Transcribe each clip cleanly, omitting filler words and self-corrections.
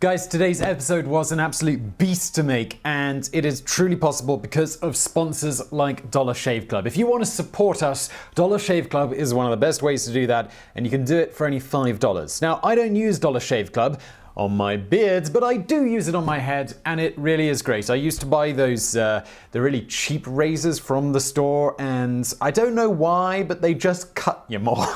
Guys, today's episode was an absolute beast to make, and it is truly possible because of sponsors like Dollar Shave Club. If you want to support us, Dollar Shave Club is one of the best ways to do that, and you can do it for only $5. Now, I don't use Dollar Shave Club on my beard, but I do use it on my head, and it really is great. I used to buy those, the really cheap razors from the store, and I don't know why, but they just cut you more.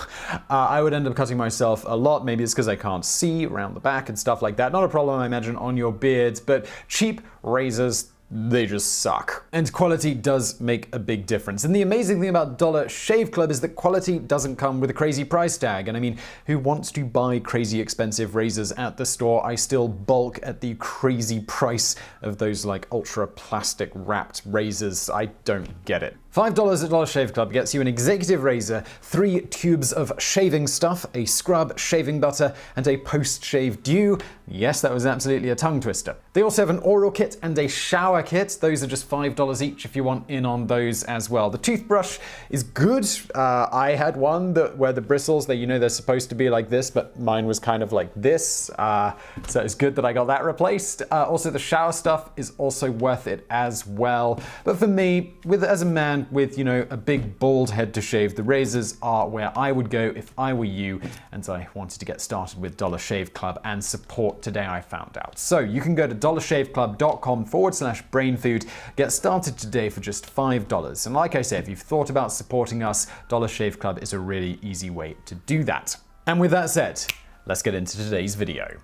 I would end up cutting myself a lot. Maybe it's because I can't see around the back and stuff like that. Not a problem, I imagine, on your beard, but cheap razors, they just suck. And quality does make a big difference. And the amazing thing about Dollar Shave Club is that quality doesn't come with a crazy price tag. And I mean, who wants to buy crazy expensive razors at the store? I still balk at the crazy price of those like ultra plastic wrapped razors. I don't get it. $5 at Dollar Shave Club gets you an executive razor, 3 tubes of shaving stuff, a scrub, shaving butter, and a post-shave dew. Yes, that was absolutely a tongue twister. They also have an oral kit and a shower kit. Those are just $5 each if you want in on those as well. The toothbrush is good. I had one where the bristles, they're supposed to be like this, but mine was kind of like this. So it's good that I got that replaced. Also, the shower stuff is also worth it as well. But for me, as a man with, a big bald head to shave, the razors are where I would go if I were you, and I wanted to get started with Dollar Shave Club and support today, I found out. So you can go to dollarshaveclub.com/brainfood, get started today for just $5. And like I said, if you've thought about supporting us, Dollar Shave Club is a really easy way to do that. And with that said, let's get into today's video.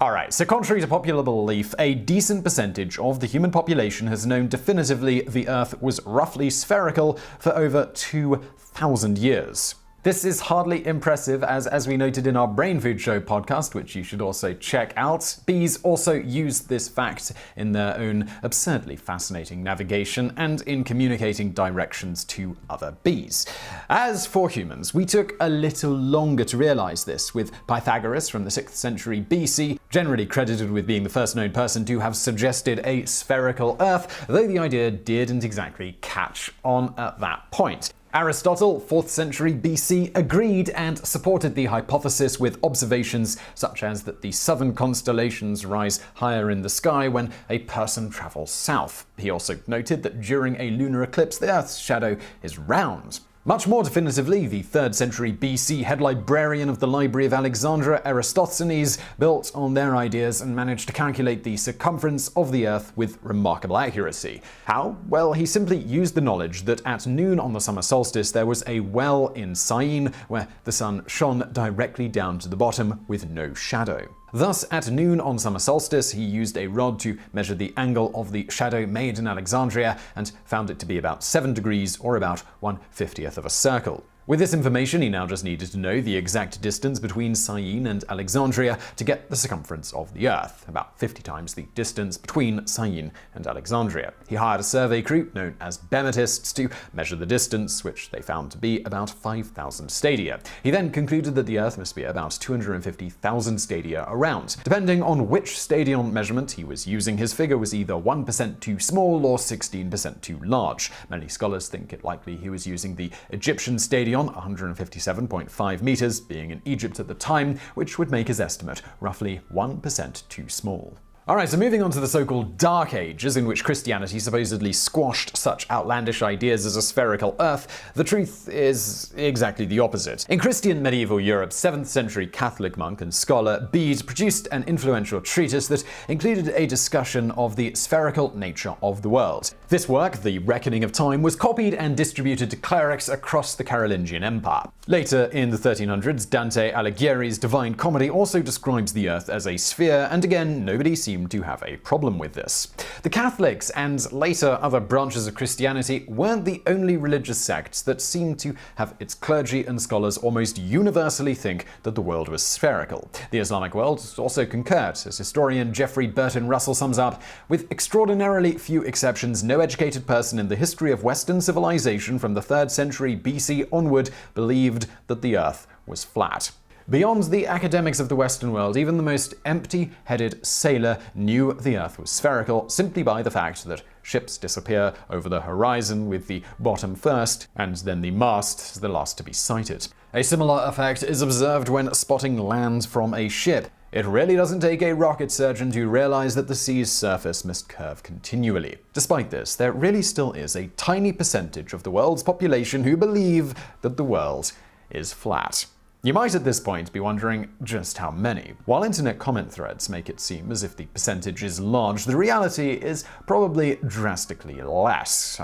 Alright, so contrary to popular belief, a decent percentage of the human population has known definitively the Earth was roughly spherical for over 2,000 years. This is hardly impressive, as we noted in our Brain Food Show podcast, which you should also check out. Bees also use this fact in their own absurdly fascinating navigation and in communicating directions to other bees. As for humans, we took a little longer to realize this, with Pythagoras from the 6th century BC, generally credited with being the first known person to have suggested a spherical Earth, though the idea didn't exactly catch on at that point. Aristotle, 4th century BC, agreed and supported the hypothesis with observations such as that the southern constellations rise higher in the sky when a person travels south. He also noted that during a lunar eclipse, the Earth's shadow is round. Much more definitively, the 3rd century BC head librarian of the Library of Alexandria, Eratosthenes, built on their ideas and managed to calculate the circumference of the Earth with remarkable accuracy. How? Well, he simply used the knowledge that at noon on the summer solstice there was a well in Syene where the sun shone directly down to the bottom with no shadow. Thus, at noon on summer solstice, he used a rod to measure the angle of the shadow made in Alexandria and found it to be about 7 degrees, or about 1/50th of a circle. With this information, he now just needed to know the exact distance between Syene and Alexandria to get the circumference of the Earth, about 50 times the distance between Syene and Alexandria. He hired a survey crew, known as Bemetists, to measure the distance, which they found to be about 5,000 stadia. He then concluded that the Earth must be about 250,000 stadia around. Depending on which stadion measurement he was using, his figure was either 1% too small or 16% too large. Many scholars think it likely he was using the Egyptian stadion, 157.5 meters, being in Egypt at the time, which would make his estimate roughly 1% too small. Alright, so moving on to the so-called Dark Ages, in which Christianity supposedly squashed such outlandish ideas as a spherical Earth, the truth is exactly the opposite. In Christian medieval Europe, 7th century Catholic monk and scholar Bede produced an influential treatise that included a discussion of the spherical nature of the world. This work, The Reckoning of Time, was copied and distributed to clerics across the Carolingian Empire. Later, in the 1300s, Dante Alighieri's Divine Comedy also describes the Earth as a sphere, and again, nobody seemed to have a problem with this. The Catholics, and later other branches of Christianity, weren't the only religious sects that seemed to have its clergy and scholars almost universally think that the world was spherical. The Islamic world also concurred, as historian Jeffrey Burton Russell sums up, with extraordinarily few exceptions, no educated person in the history of Western civilization from the 3rd century BC onward believed that the Earth was flat. Beyond the academics of the Western world, even the most empty-headed sailor knew the Earth was spherical simply by the fact that ships disappear over the horizon with the bottom first, and then the mast the last to be sighted. A similar effect is observed when spotting land from a ship. It really doesn't take a rocket surgeon to realize that the sea's surface must curve continually. Despite this, there really still is a tiny percentage of the world's population who believe that the world is flat. You might at this point be wondering just how many. While internet comment threads make it seem as if the percentage is large, the reality is probably drastically less.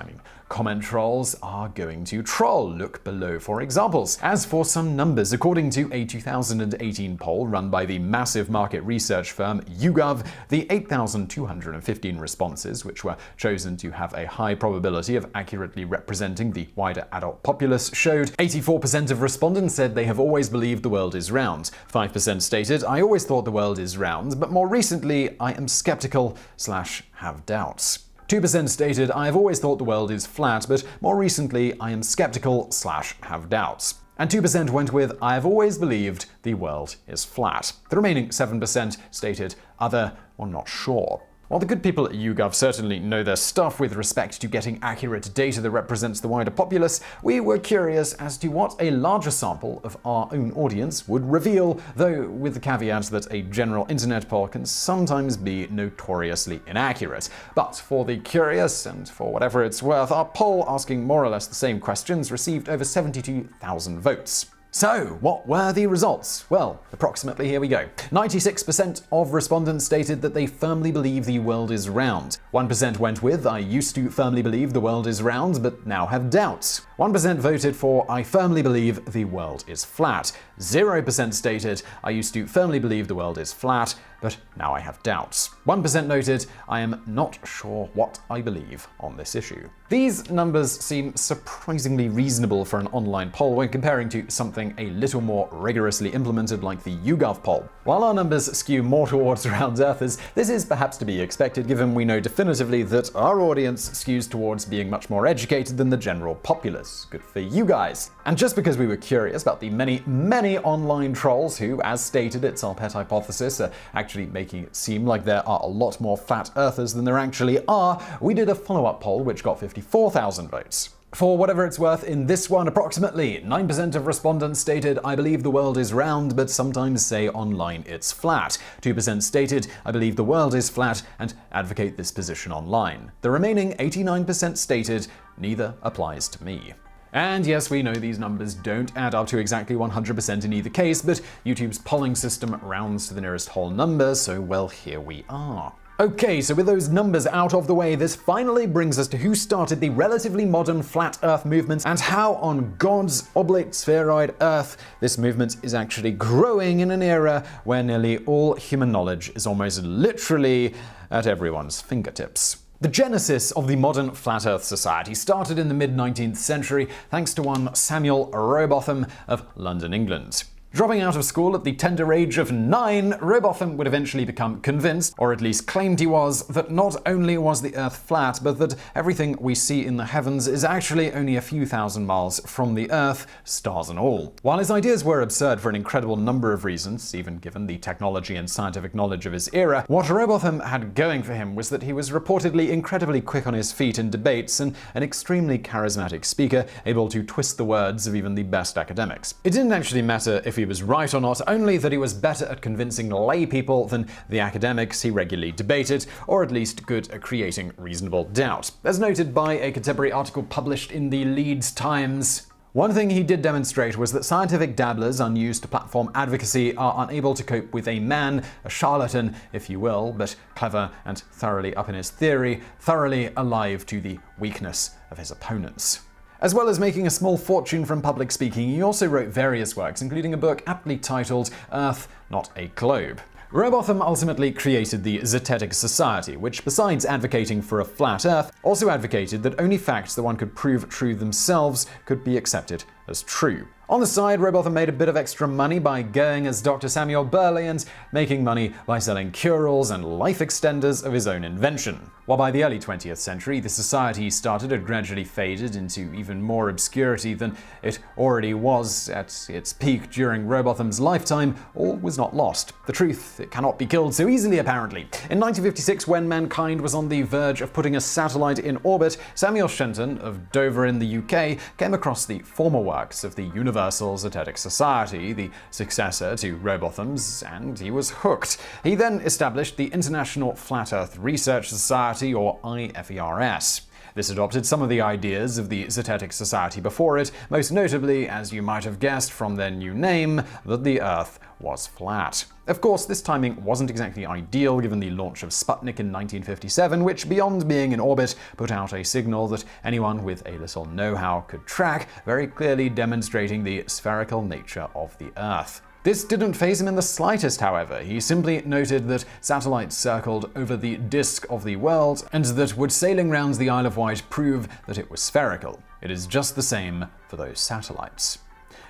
Comment trolls are going to troll. Look below for examples. As for some numbers, according to a 2018 poll run by the massive market research firm YouGov, the 8,215 responses, which were chosen to have a high probability of accurately representing the wider adult populace, showed 84% of respondents said they have always believed the world is round. 5% stated, I always thought the world is round, but more recently I am skeptical/have doubts. 2% stated, I have always thought the world is flat, but more recently I am skeptical/have doubts. And 2% went with, I have always believed the world is flat. The remaining 7% stated, other or not sure. While the good people at YouGov certainly know their stuff with respect to getting accurate data that represents the wider populace, we were curious as to what a larger sample of our own audience would reveal, though with the caveat that a general internet poll can sometimes be notoriously inaccurate. But for the curious, and for whatever it's worth, our poll asking more or less the same questions received over 72,000 votes. So, what were the results? Well, approximately here we go. 96% of respondents stated that they firmly believe the world is round. 1% went with, I used to firmly believe the world is round, but now have doubts. 1% voted for, I firmly believe the world is flat. 0% stated, I used to firmly believe the world is flat, but now I have doubts. 1% noted, I am not sure what I believe on this issue. These numbers seem surprisingly reasonable for an online poll when comparing to something a little more rigorously implemented like the YouGov poll. While our numbers skew more towards round earthers, this is perhaps to be expected given we know definitively that our audience skews towards being much more educated than the general populace. Good for you guys. And just because we were curious about the many online trolls who, as stated, it's our pet hypothesis, are actually making it seem like there are a lot more flat earthers than there actually are, we did a follow-up poll which got 54,000 votes. For whatever it's worth, in this one, approximately 9% of respondents stated, I believe the world is round, but sometimes say online it's flat. 2% stated, I believe the world is flat, and advocate this position online. The remaining 89% stated, neither applies to me. And yes, we know these numbers don't add up to exactly 100% in either case, but YouTube's polling system rounds to the nearest whole number, so well, here we are. Okay, so with those numbers out of the way, this finally brings us to who started the relatively modern flat earth movement and how on God's oblate spheroid earth this movement is actually growing in an era where nearly all human knowledge is almost literally at everyone's fingertips. The genesis of the modern Flat Earth Society started in the mid-19th century thanks to one Samuel Rowbotham of London, England. Dropping out of school at the tender age of 9, Rowbotham would eventually become convinced, or at least claimed he was, that not only was the Earth flat, but that everything we see in the heavens is actually only a few thousand miles from the Earth, stars and all. While his ideas were absurd for an incredible number of reasons, even given the technology and scientific knowledge of his era, what Rowbotham had going for him was that he was reportedly incredibly quick on his feet in debates and an extremely charismatic speaker, able to twist the words of even the best academics. It didn't actually matter if he was right or not, only that he was better at convincing lay people than the academics he regularly debated, or at least good at creating reasonable doubt. As noted by a contemporary article published in the Leeds Times, one thing he did demonstrate was that scientific dabblers unused to platform advocacy are unable to cope with a man, a charlatan, if you will, but clever and thoroughly up in his theory, thoroughly alive to the weakness of his opponents. As well as making a small fortune from public speaking, he also wrote various works, including a book aptly titled Earth, Not a Globe. Rowbotham ultimately created the Zetetic Society, which, besides advocating for a flat Earth, also advocated that only facts that one could prove true themselves could be accepted as true. On the side, Robotham made a bit of extra money by going as Dr. Samuel Burley and making money by selling cure-alls and life extenders of his own invention. While by the early 20th century, the society he started had gradually faded into even more obscurity than it already was at its peak during Robotham's lifetime, all was not lost. The truth, it cannot be killed so easily, apparently. In 1956, when mankind was on the verge of putting a satellite in orbit, Samuel Shenton of Dover in the UK came across the former works of the Universal Zetetic Society, the successor to Robotham's, and he was hooked. He then established the International Flat Earth Research Society, or IFERS. This adopted some of the ideas of the Zetetic Society before it, most notably, as you might have guessed from their new name, that the Earth was flat. Of course, this timing wasn't exactly ideal given the launch of Sputnik in 1957, which, beyond being in orbit, put out a signal that anyone with a little know-how could track, very clearly demonstrating the spherical nature of the Earth. This didn't faze him in the slightest, however. He simply noted that satellites circled over the disk of the world, and that would sailing round the Isle of Wight prove that it was spherical. It is just the same for those satellites.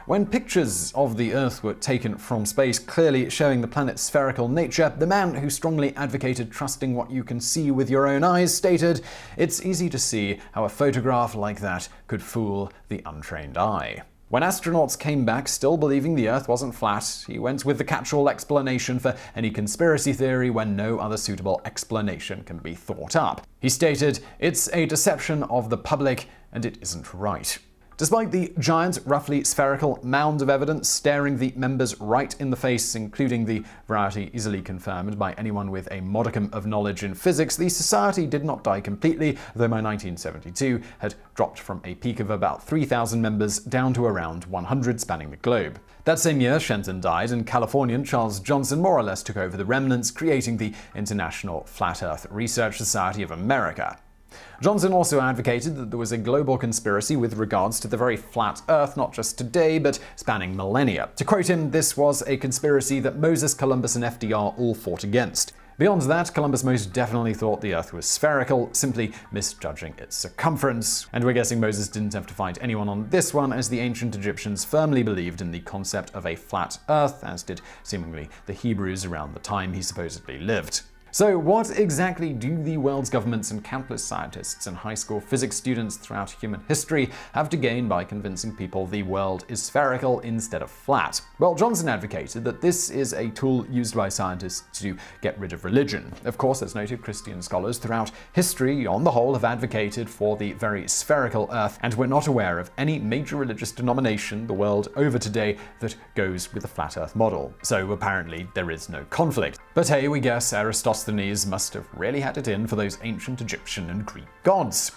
When pictures of the Earth were taken from space clearly showing the planet's spherical nature, the man who strongly advocated trusting what you can see with your own eyes stated, "It's easy to see how a photograph like that could fool the untrained eye." When astronauts came back still believing the Earth wasn't flat, he went with the catch-all explanation for any conspiracy theory when no other suitable explanation can be thought up. He stated, "It's a deception of the public, and it isn't right." Despite the giant, roughly spherical mound of evidence staring the members right in the face, including the variety easily confirmed by anyone with a modicum of knowledge in physics, the society did not die completely, though by 1972 had dropped from a peak of about 3,000 members down to around 100 spanning the globe. That same year, Shenton died, and Californian Charles Johnson more or less took over the remnants, creating the International Flat Earth Research Society of America. Johnson also advocated that there was a global conspiracy with regards to the very flat Earth, not just today, but spanning millennia. To quote him, this was a conspiracy that Moses, Columbus, and FDR all fought against. Beyond that, Columbus most definitely thought the Earth was spherical, simply misjudging its circumference. And we're guessing Moses didn't have to fight anyone on this one, as the ancient Egyptians firmly believed in the concept of a flat Earth, as did seemingly the Hebrews around the time he supposedly lived. So what exactly do the world's governments and countless scientists and high school physics students throughout human history have to gain by convincing people the world is spherical instead of flat? Well, Johnson advocated that this is a tool used by scientists to get rid of religion. Of course, as noted, Christian scholars throughout history, on the whole, have advocated for the very spherical Earth, and we're not aware of any major religious denomination the world over today that goes with the flat Earth model. So apparently there is no conflict. But hey, we guess Aristosthenes must have really had it in for those ancient Egyptian and Greek gods.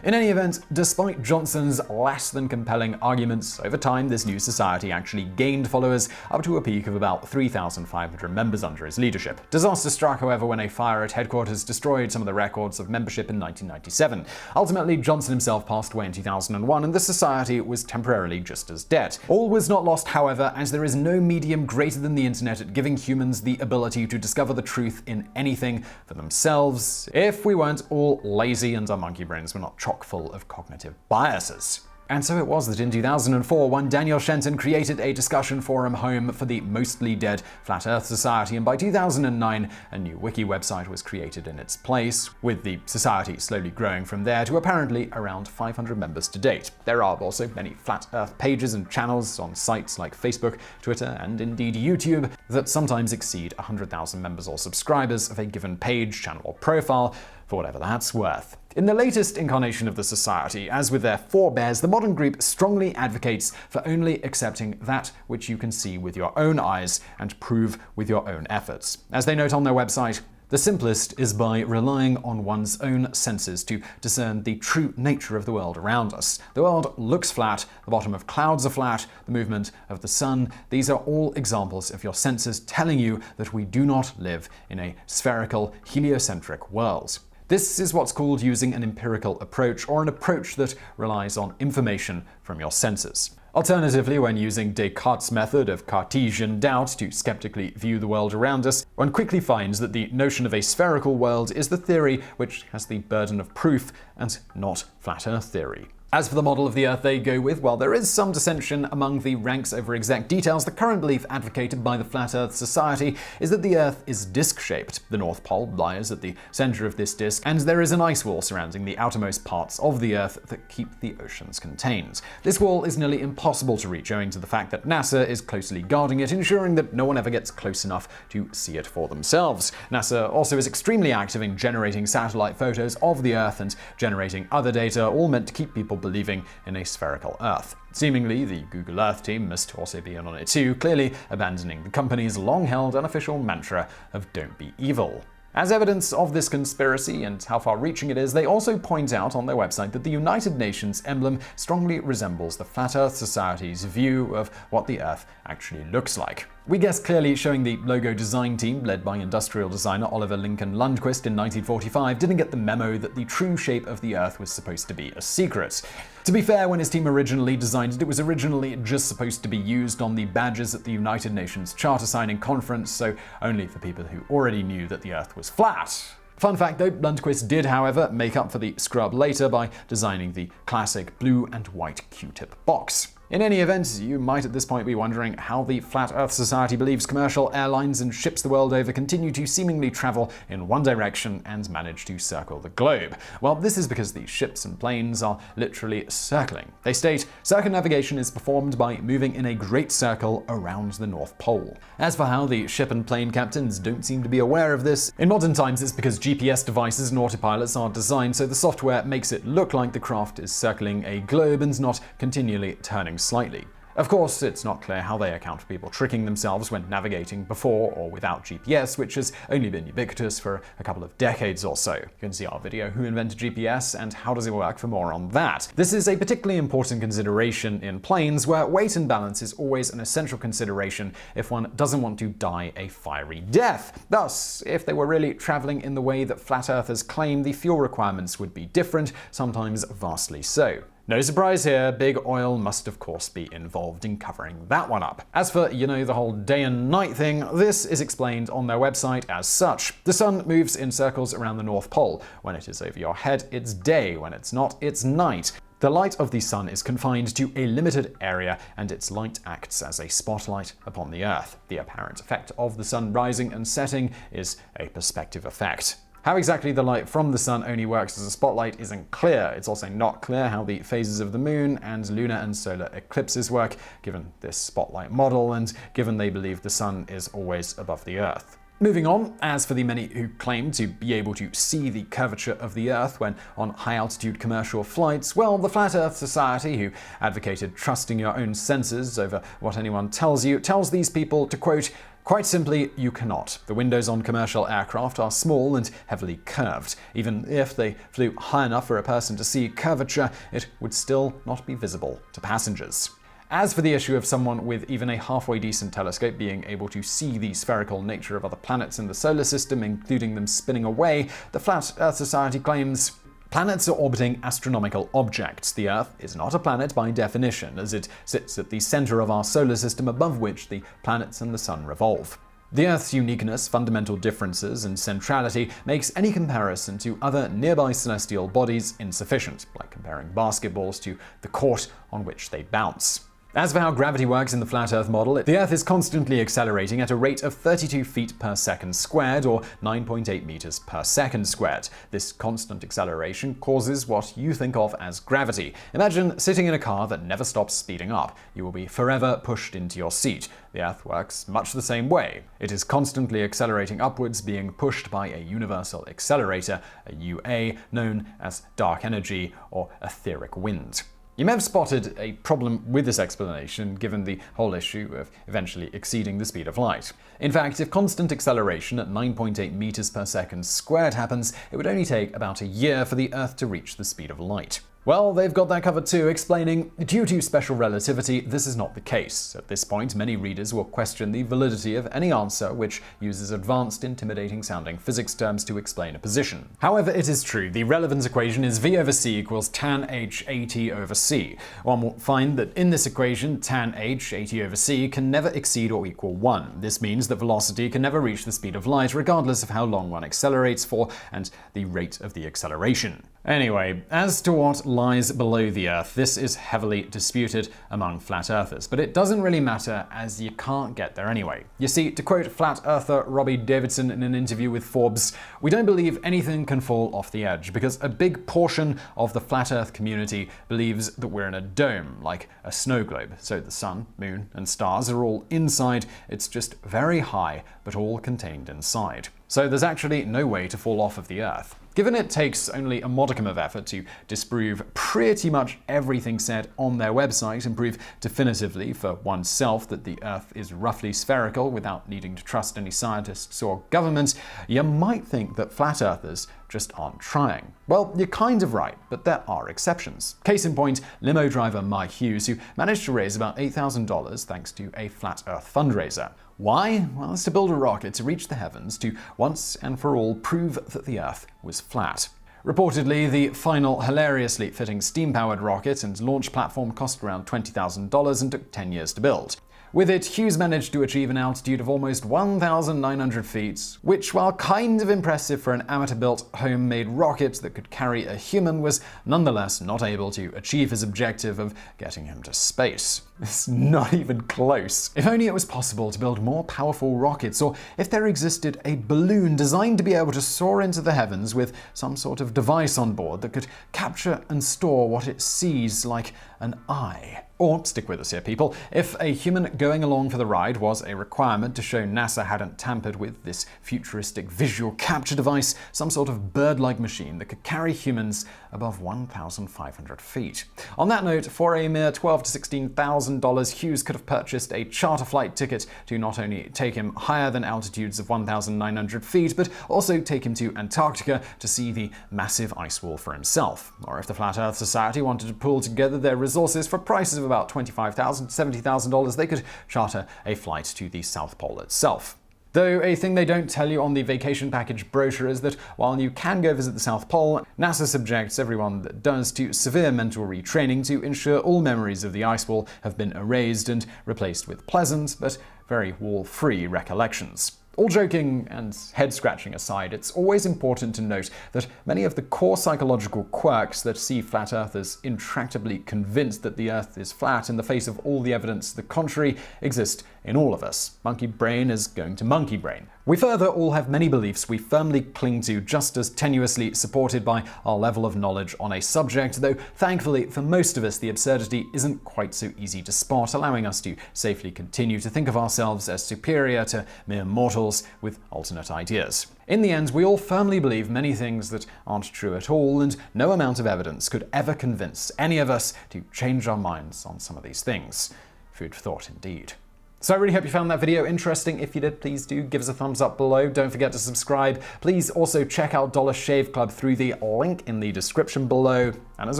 In any event, despite Johnson's less than compelling arguments, over time this new society actually gained followers up to a peak of about 3,500 members under his leadership. Disaster struck, however, when a fire at headquarters destroyed some of the records of membership in 1997. Ultimately, Johnson himself passed away in 2001, and the society was temporarily just as dead. All was not lost, however, as there is no medium greater than the internet at giving humans the ability to discover the truth in anything for themselves, if we weren't all lazy and our monkey brains were not chock full of cognitive biases. And so it was that in 2004, one Daniel Shenton created a discussion forum home for the mostly dead Flat Earth Society, and by 2009, a new wiki website was created in its place, with the society slowly growing from there to apparently around 500 members to date. There are also many Flat Earth pages and channels on sites like Facebook, Twitter, and indeed YouTube that sometimes exceed 100,000 members or subscribers of a given page, channel, or profile, for whatever that's worth. In the latest incarnation of the society, as with their forebears, the modern group strongly advocates for only accepting that which you can see with your own eyes and prove with your own efforts. As they note on their website, the simplest is by relying on one's own senses to discern the true nature of the world around us. The world looks flat, the bottom of clouds are flat, the movement of the sun. These are all examples of your senses telling you that we do not live in a spherical, heliocentric world. This is what's called using an empirical approach, or an approach that relies on information from your senses. Alternatively, when using Descartes' method of Cartesian doubt to skeptically view the world around us, one quickly finds that the notion of a spherical world is the theory which has the burden of proof and not flat Earth theory. As for the model of the Earth they go with, well, there is some dissension among the ranks over exact details. The current belief advocated by the Flat Earth Society is that the Earth is disc-shaped. The North Pole lies at the center of this disc, and there is an ice wall surrounding the outermost parts of the Earth that keep the oceans contained. This wall is nearly impossible to reach owing to the fact that NASA is closely guarding it, ensuring that no one ever gets close enough to see it for themselves. NASA also is extremely active in generating satellite photos of the Earth and generating other data, all meant to keep people believing in a spherical Earth. Seemingly, the Google Earth team must also be in on it too, clearly abandoning the company's long-held unofficial mantra of "don't be evil." As evidence of this conspiracy and how far-reaching it is, they also point out on their website that the United Nations emblem strongly resembles the Flat Earth Society's view of what the Earth actually looks like. We guess clearly showing the logo design team, led by industrial designer Oliver Lincoln Lundquist in 1945, didn't get the memo that the true shape of the Earth was supposed to be a secret. To be fair, when his team originally designed it, it was originally just supposed to be used on the badges at the United Nations Charter Signing Conference, so only for people who already knew that the Earth was flat. Fun fact though, Lundquist did, however, make up for the scrub later by designing the classic blue and white Q-tip box. In any event, you might at this point be wondering how the Flat Earth Society believes commercial airlines and ships the world over continue to seemingly travel in one direction and manage to circle the globe. Well, this is because these ships and planes are literally circling. They state, circumnavigation is performed by moving in a great circle around the North Pole. As for how the ship and plane captains don't seem to be aware of this, in modern times it's because GPS devices and autopilots are designed so the software makes it look like the craft is circling a globe and not continually turning slightly. Of course, it's not clear how they account for people tricking themselves when navigating before or without GPS, which has only been ubiquitous for a couple of decades or so. You can see our video, Who Invented GPS and How Does It Work, for more on that. This is a particularly important consideration in planes, where weight and balance is always an essential consideration if one doesn't want to die a fiery death. Thus, if they were really traveling in the way that flat earthers claim, the fuel requirements would be different, sometimes vastly so. No surprise here, big oil must of course be involved in covering that one up. As for, the whole day and night thing, this is explained on their website as such. The sun moves in circles around the North Pole. When it is over your head, it's day. When it's not, it's night. The light of the sun is confined to a limited area, and its light acts as a spotlight upon the Earth. The apparent effect of the sun rising and setting is a perspective effect. How exactly the light from the sun only works as a spotlight isn't clear. It's also not clear how the phases of the moon and lunar and solar eclipses work, given this spotlight model, and given they believe the sun is always above the Earth. Moving on, as for the many who claim to be able to see the curvature of the Earth when on high-altitude commercial flights, well, the Flat Earth Society, who advocated trusting your own senses over what anyone tells you, tells these people to, quote, "Quite simply, you cannot. The windows on commercial aircraft are small and heavily curved. Even if they flew high enough for a person to see curvature, it would still not be visible to passengers." As for the issue of someone with even a halfway decent telescope being able to see the spherical nature of other planets in the solar system, including them spinning away, the Flat Earth Society claims, planets are orbiting astronomical objects. The Earth is not a planet by definition, as it sits at the center of our solar system above which the planets and the sun revolve. The Earth's uniqueness, fundamental differences, and centrality makes any comparison to other nearby celestial bodies insufficient, like comparing basketballs to the court on which they bounce. As for how gravity works in the flat Earth model, the Earth is constantly accelerating at a rate of 32 feet per second squared, or 9.8 meters per second squared. This constant acceleration causes what you think of as gravity. Imagine sitting in a car that never stops speeding up. You will be forever pushed into your seat. The Earth works much the same way. It is constantly accelerating upwards, being pushed by a universal accelerator, a UA, known as dark energy or etheric wind. You may have spotted a problem with this explanation, given the whole issue of eventually exceeding the speed of light. In fact, if constant acceleration at 9.8 meters per second squared happens, it would only take about a year for the Earth to reach the speed of light. Well, they've got that covered too, explaining, due to special relativity, this is not the case. At this point, many readers will question the validity of any answer which uses advanced, intimidating-sounding physics terms to explain a position. However, it is true, the relevance equation is V over C equals tan h AT over C. One will find that in this equation, tan h AT over C can never exceed or equal 1. This means that velocity can never reach the speed of light, regardless of how long one accelerates for and the rate of the acceleration. Anyway, as to what lies below the Earth. This is heavily disputed among flat earthers, but it doesn't really matter as you can't get there anyway. You see, to quote flat earther Robbie Davidson in an interview with Forbes, "We don't believe anything can fall off the edge because a big portion of the flat Earth community believes that we're in a dome, like a snow globe. So the sun, moon, and stars are all inside. It's just very high, but all contained inside. So there's actually no way to fall off of the Earth." Given it takes only a modicum of effort to disprove pretty much everything said on their website and prove definitively for oneself that the Earth is roughly spherical without needing to trust any scientists or governments, you might think that flat earthers just aren't trying. Well, you're kind of right, but there are exceptions. Case in point, limo driver Mike Hughes, who managed to raise about $8,000 thanks to a flat Earth fundraiser. Why? Well, it's to build a rocket to reach the heavens to once and for all prove that the Earth was flat. Reportedly, the final hilariously fitting steam-powered rocket and launch platform cost around $20,000 and took 10 years to build. With it, Hughes managed to achieve an altitude of almost 1,900 feet, which, while kind of impressive for an amateur-built, homemade rocket that could carry a human, was nonetheless not able to achieve his objective of getting him to space. It's not even close. If only it was possible to build more powerful rockets, or if there existed a balloon designed to be able to soar into the heavens with some sort of device on board that could capture and store what it sees, like an eye. Or, stick with us here, people, if a human going along for the ride was a requirement to show NASA hadn't tampered with this futuristic visual capture device, some sort of bird-like machine that could carry humans above 1,500 feet. On that note, for a mere $12,000 to $16,000, Hughes could have purchased a charter flight ticket to not only take him higher than altitudes of 1,900 feet, but also take him to Antarctica to see the massive ice wall for himself. Or if the Flat Earth Society wanted to pool together their resources for prices of about $25,000 to $70,000, they could charter a flight to the South Pole itself. Though a thing they don't tell you on the vacation package brochure is that while you can go visit the South Pole, NASA subjects everyone that does to severe mental retraining to ensure all memories of the ice wall have been erased and replaced with pleasant but very wall-free recollections. All joking and head-scratching aside, it's always important to note that many of the core psychological quirks that see flat earthers intractably convinced that the Earth is flat in the face of all the evidence to the contrary exist in all of us. Monkey brain is going to monkey brain. We further all have many beliefs we firmly cling to, just as tenuously supported by our level of knowledge on a subject, though thankfully for most of us the absurdity isn't quite so easy to spot, allowing us to safely continue to think of ourselves as superior to mere mortals with alternate ideas. In the end, we all firmly believe many things that aren't true at all, and no amount of evidence could ever convince any of us to change our minds on some of these things. Food for thought indeed. So I really hope you found that video interesting. If you did, please do give us a thumbs up below. Don't forget to subscribe. Please also check out Dollar Shave Club through the link in the description below. And as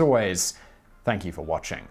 always, thank you for watching.